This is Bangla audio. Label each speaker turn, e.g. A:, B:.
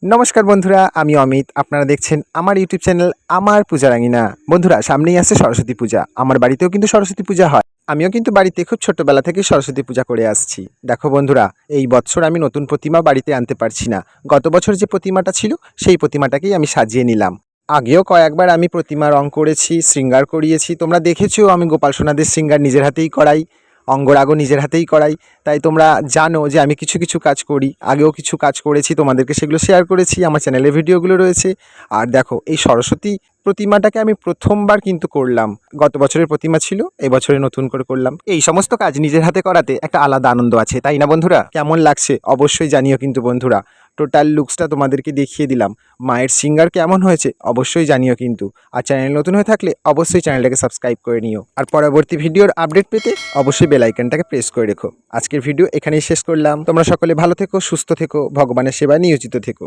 A: নমস্কার বন্ধুরা, আমি অমিত। আপনারা দেখছেন আমার ইউটিউব চ্যানেল আমার পূজারাঙিনা। বন্ধুরা, সামনেই আসছে সরস্বতী পূজা। আমার বাড়িতেও কিন্তু সরস্বতী পূজা হয়। আমিও কিন্তু বাড়িতে খুব ছোট্টবেলা থেকেই সরস্বতী পূজা করে আসছি। দেখো বন্ধুরা, এই বছর আমি নতুন প্রতিমা বাড়িতে আনতে পারছি না। গত বছর যে প্রতিমাটা ছিল সেই প্রতিমাটাকেই আমি সাজিয়ে নিলাম। আগেও কয়েকবার আমি প্রতিমা রং করেছি, শৃঙ্গার করিয়েছি। তোমরা দেখেছো আমি গোপাল সোনাদের শৃঙ্গার নিজের হাতেই করাই, অঙ্গরাগও নিজের হাতেই করাই। তাই তোমরা জানো যে আমি কিছু কিছু কাজ করি। আগেও কিছু কাজ করেছি, তোমাদেরকে সেগুলো শেয়ার করেছি, আমার চ্যানেলে ভিডিওগুলো রয়েছে। আর দেখো, এই সরস্বতী প্রতিমাটাকে আমি প্রথমবার কিন্তু করলাম। গত বছরের প্রতিমা ছিল, এই বছরে নতুন করে করলাম। এই সমস্ত কাজ নিজের হাতে করাতে একটা আলাদা আনন্দ আছে, তাই না বন্ধুরা? কেমন লাগছে অবশ্যই জানিও কিন্তু বন্ধুরা। টোটাল লুকসটা তোমাদেরকে দেখিয়ে দিলাম। মায়ের সিঙ্গার কেমন হয়েছে অবশ্যই জানিও কিন্তু। আর চ্যানেল নতুন হয়ে থাকলে অবশ্যই চ্যানেলটাকে সাবস্ক্রাইব করে নিও। আর পরবর্তী ভিডিওর আপডেট পেতে অবশ্যই বেল আইকনটাকে প্রেস করে রেখো। আজকের ভিডিও এখানেই শেষ করলাম। তোমরা সকলে ভালো থেকো, সুস্থ থেকো, ভগবানের সেবায় নিয়োজিত থেকো।